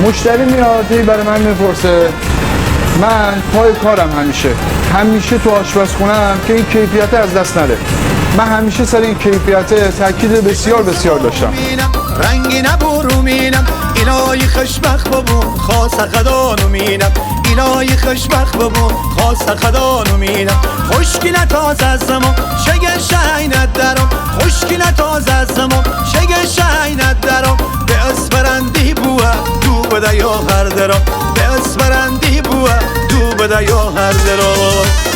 مشتری میاد برای من میپرسه، من پای کارم همیشه تو آشپزخونه‌ام که این کیفیت از دست نره. من همیشه سر این کیفیت تاکید بسیار داشتم. رنگی نبورو مینم الهی خوشبخت ببون خاص خدانو مینم الهی خوشبخت ببون خاص خدانو مینم خوشکی نتاز از زمان شگه شاینت درم خوشکی نتاز از زمان شگه شاینت درم به اسپرندی بوه دو بده یا هر درم به اسپرندی بوه دو بده یا هر درم.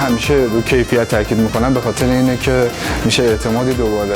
همیشه رو کیفیت تاکید میکنم به خاطر اینه که میشه اعتمادی دوباره